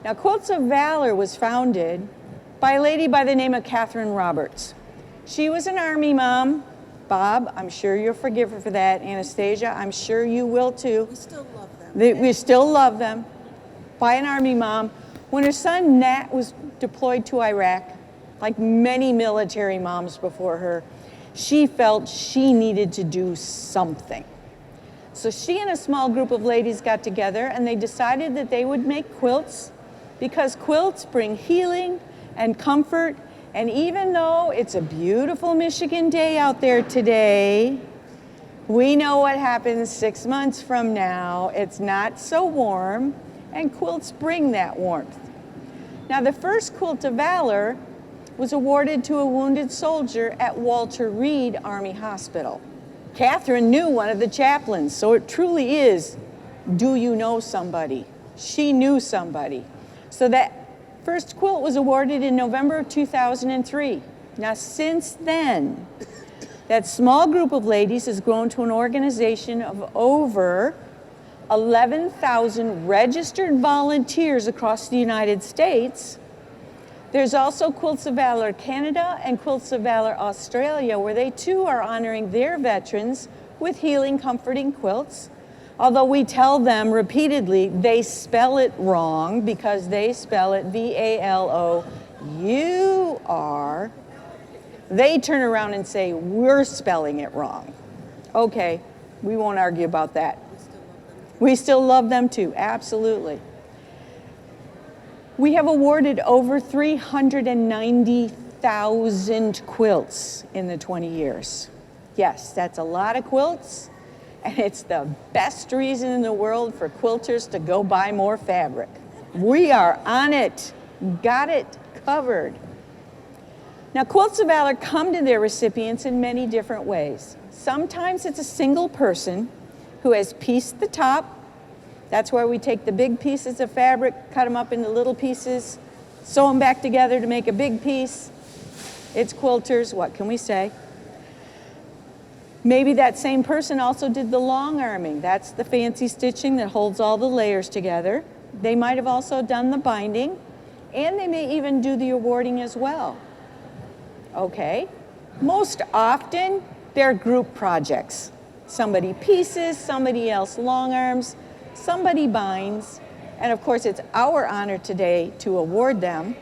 Now, Quilts of Valor was founded by a lady by the name of Catherine Roberts. She was an Army mom. Bob, I'm sure you'll forgive her for that. Anastasia, I'm sure you will too. We still love them. We still love them. By an Army mom. When her son Nat was deployed to Iraq, like many military moms before her, she felt she needed to do something. So she and a small group of ladies got together and they decided that they would make quilts because quilts bring healing and comfort. And even though it's a beautiful Michigan day out there today, we know what happens 6 months from now. It's not so warm, and quilts bring that warmth. Now, the first Quilt of Valor was awarded to a wounded soldier at Walter Reed Army Hospital. Catherine knew one of the chaplains, so it truly is, do you know somebody? She knew somebody. So that first quilt was awarded in November of 2003. Now, since then, that small group of ladies has grown to an organization of over 11,000 registered volunteers across the United States. There's also Quilts of Valor Canada and Quilts of Valor Australia, where they too are honoring their veterans with healing, comforting quilts. Although we tell them repeatedly they spell it wrong because they spell it V-A-L-O-U-R. They turn around and say, we're spelling it wrong. Okay, we won't argue about that. We still love them too, absolutely. We have awarded over 390,000 quilts in the 20 years. Yes, that's a lot of quilts. And it's the best reason in the world for quilters to go buy more fabric. We are on it, got it covered. Now, Quilts of Valor come to their recipients in many different ways. Sometimes it's a single person who has pieced the top. That's where we take the big pieces of fabric, cut them up into little pieces, sew them back together to make a big piece. It's quilters, what can we say? Maybe that same person also did the long arming. That's the fancy stitching that holds all the layers together. They might have also done the binding, and they may even do the awarding as well. Okay, most often they're group projects. Somebody pieces, somebody else long arms, somebody binds, and of course it's our honor today to award them.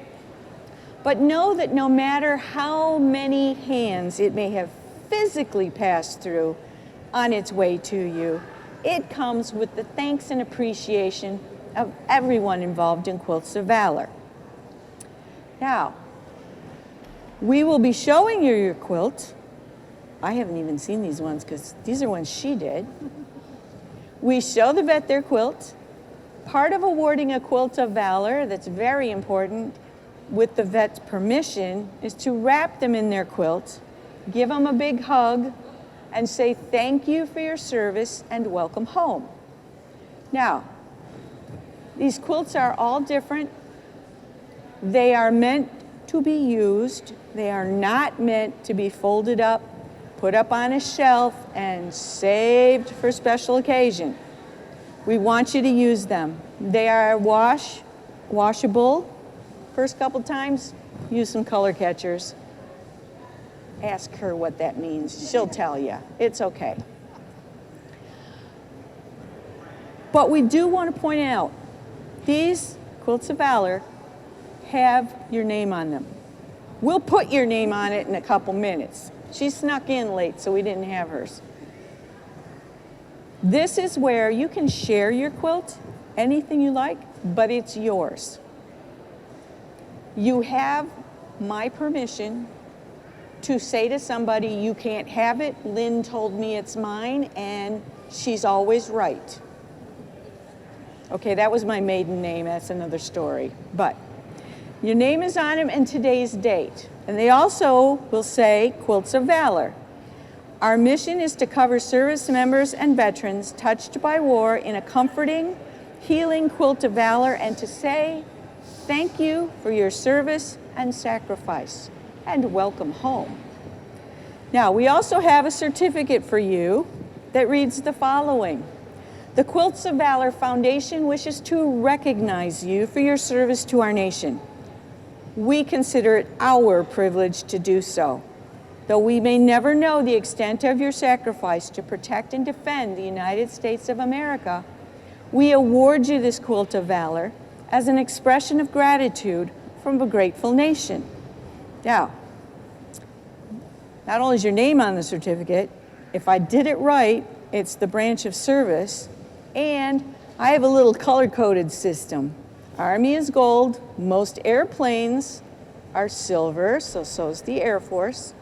But know that no matter how many hands it may have physically passed through on its way to you, it comes with the thanks and appreciation of everyone involved in Quilts of Valor. Now, we will be showing you your quilt. I haven't even seen these ones because these are ones she did. We show the vet their quilt. Part of awarding a Quilt of Valor that's very important with the vet's permission is to wrap them in their quilt, give them a big hug, and say thank you for your service and welcome home. Now, these quilts are all different. They are meant to be used. They are not meant to be folded up, put up on a shelf, and saved for special occasion. We want you to use them. They are washable. First couple times, use some color catchers. Ask her what that means. She'll tell you. It's okay. But we do want to point out, these Quilts of Valor have your name on them. We'll put your name on it in a couple minutes. She snuck in late, so we didn't have hers. This is where you can share your quilt, anything you like, but it's yours. You have my permission to say to somebody, you can't have it. Lynn told me it's mine, and she's always right. Okay, that was my maiden name. That's another story. But your name is on them and today's date. And they also will say Quilts of Valor. Our mission is to cover service members and veterans touched by war in a comforting, healing quilt of valor, and to say thank you for your service and sacrifice, and welcome home. Now, we also have a certificate for you that reads the following. The Quilts of Valor Foundation wishes to recognize you for your service to our nation. We consider it our privilege to do so. Though we may never know the extent of your sacrifice to protect and defend the United States of America, we award you this Quilt of Valor as an expression of gratitude from a grateful nation. Now, not only is your name on the certificate, if I did it right, it's the branch of service, and I have a little color-coded system. Army is gold, most airplanes are silver, so is the Air Force.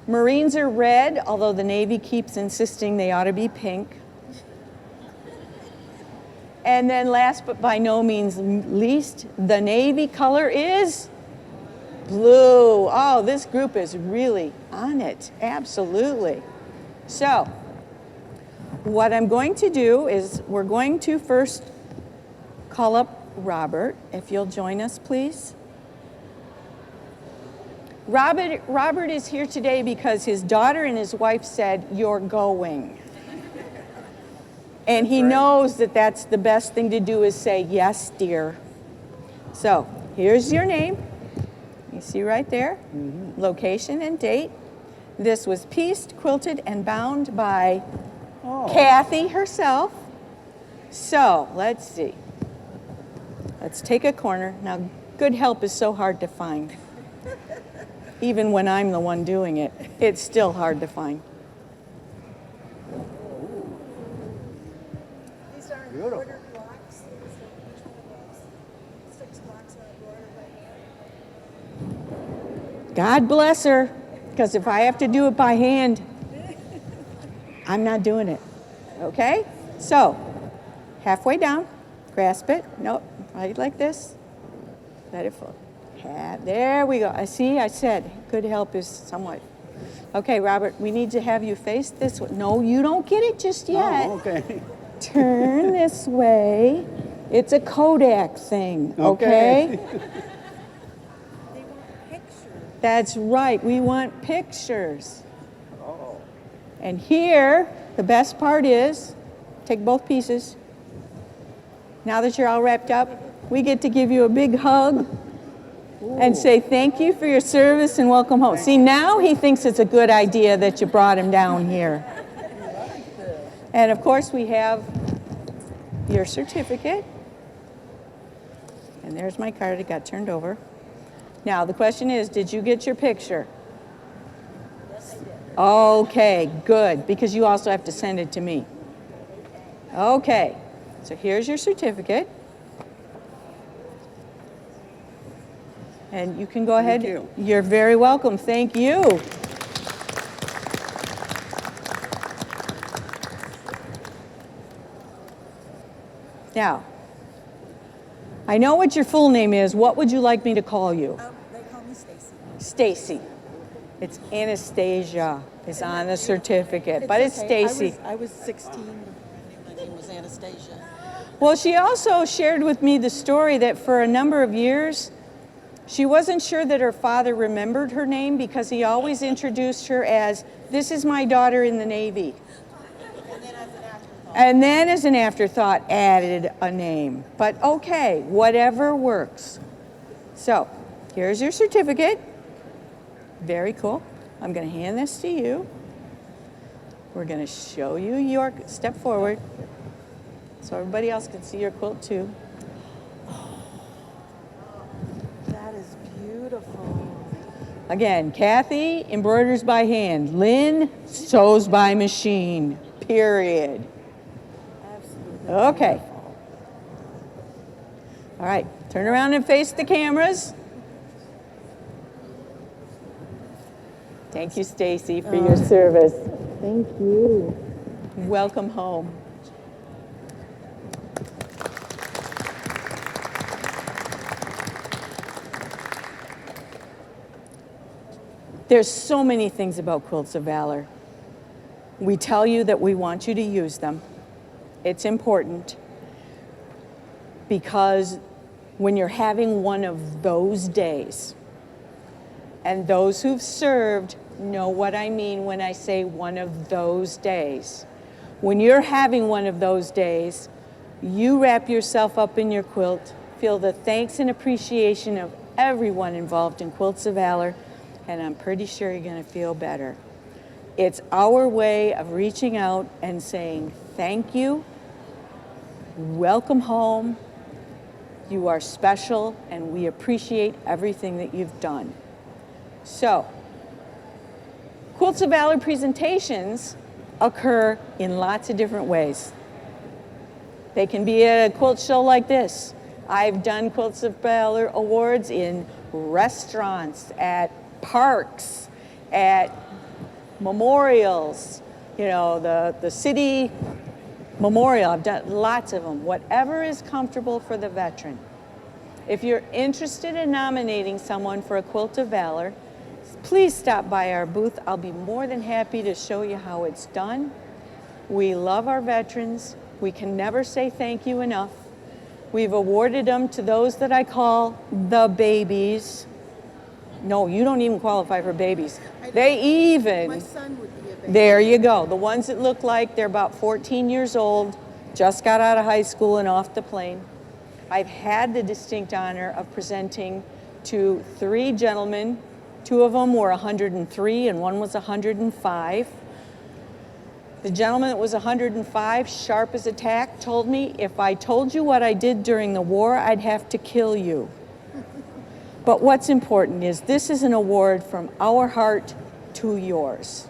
Marines are red, although the Navy keeps insisting they ought to be pink. And then last but by no means least, the Navy color is blue. Oh, this group is really on it, absolutely. So, what I'm going to do is we're going to first call up Robert, if you'll join us, please. Robert is here today because his daughter and his wife said, "You're going." And he knows that that's the best thing to do is say, "Yes, dear." So, here's your name. You see right there, location and date. This was pieced, quilted, and bound by Kathy herself. So, let's see. Let's take a corner. Now, good help is so hard to find. Even when I'm the one doing it, it's still hard to find. These are embroidered blocks. So each one of those 6 blocks are embroidered by hand. God bless her, because if I have to do it by hand, I'm not doing it. Okay? So, halfway down, grasp it. Nope, right like this. Let it fall. There we go. I said, good help is somewhat. Okay, Robert, we need to have you face this way. No, you don't get it just yet. Oh, okay. Turn this way. It's a Kodak thing, okay? They want pictures. That's right, we want pictures. Oh. And here, the best part is, take both pieces. Now that you're all wrapped up, we get to give you a big hug. And say thank you for your service and welcome home. See, now he thinks it's a good idea that you brought him down here. And of course we have your certificate. And there's my card, it got turned over. Now the question is, did you get your picture? Yes, I did. Okay, good, because you also have to send it to me. Okay, so here's your certificate. And you can go ahead. Thank you. You're very welcome. Thank you. Now, I know what your full name is. What would you like me to call you? They call me Stacy. Stacy. It's Anastasia is on the certificate, but it's okay. Stacy. I was 16 when I knew my name was Anastasia. Well, she also shared with me the story that for a number of years, she wasn't sure that her father remembered her name because he always introduced her as, "This is my daughter in the Navy." And then as an afterthought, added a name. But okay, whatever works. So, here's your certificate. Very cool. I'm going to hand this to you. We're going to show you your, step forward, so everybody else can see your quilt too. That is beautiful. Again, Kathy embroiders by hand. Lynn sews by machine, period. Absolutely. Okay. Beautiful. All right, turn around and face the cameras. Thank you, Stacy, for your service. Thank you. Welcome home. There's so many things about Quilts of Valor. We tell you that we want you to use them. It's important because when you're having one of those days, and those who've served know what I mean when I say one of those days, When you're having one of those days, you wrap yourself up in your quilt, feel the thanks and appreciation of everyone involved in Quilts of Valor, and I'm pretty sure you're going to feel better. It's our way of reaching out and saying thank you, welcome home, you are special, and we appreciate everything that you've done. So, Quilts of Valor presentations occur in lots of different ways. They can be at a quilt show like this. I've done Quilts of Valor awards in restaurants, at parks, at memorials, you know, the city memorial. I've done lots of them. Whatever is comfortable for the veteran. If you're interested in nominating someone for a Quilt of Valor, please stop by our booth. I'll be more than happy to show you how it's done. We love our veterans. We can never say thank you enough. We've awarded them to those that I call the babies. No, you don't even qualify for babies. They even, My son would be a baby. there you go. The ones that look like they're about 14 years old, just got out of high school and off the plane. I've had the distinct honor of presenting to 3 gentlemen. 2 of them were 103 and one was 105. The gentleman that was 105, sharp as a tack, told me, if I told you what I did during the war, I'd have to kill you. But what's important is this is an award from our heart to yours.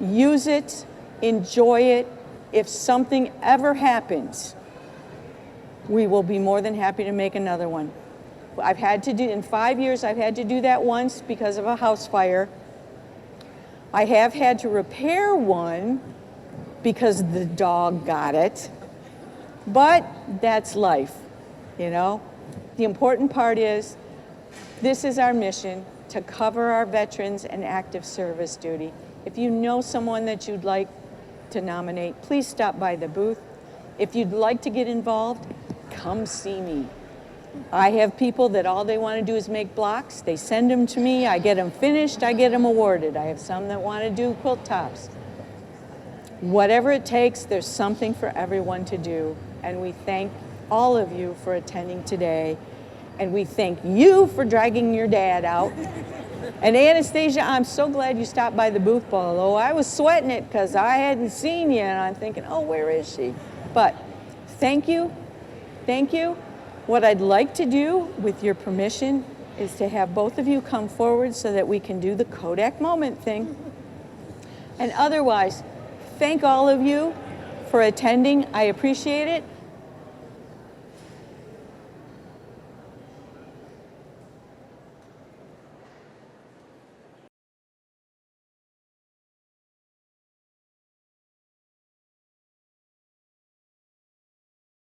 Use it, enjoy it. If something ever happens, we will be more than happy to make another one. I've had to do, in 5 years, I've had to do that once because of a house fire. I have had to repair one because the dog got it. But that's life, you know? The important part is, this is our mission, to cover our veterans and active service duty. If you know someone that you'd like to nominate, please stop by the booth. If you'd like to get involved, come see me. I have people that all they want to do is make blocks. They send them to me. I get them finished. I get them awarded. I have some that want to do quilt tops. Whatever it takes, there's something for everyone to do. And we thank all of you for attending today. And we thank you for dragging your dad out. And Anastasia, I'm so glad you stopped by the booth, although I was sweating it because I hadn't seen you. And I'm thinking, oh, where is she? But thank you. Thank you. What I'd like to do, with your permission, is to have both of you come forward so that we can do the Kodak moment thing. And otherwise, thank all of you for attending. I appreciate it.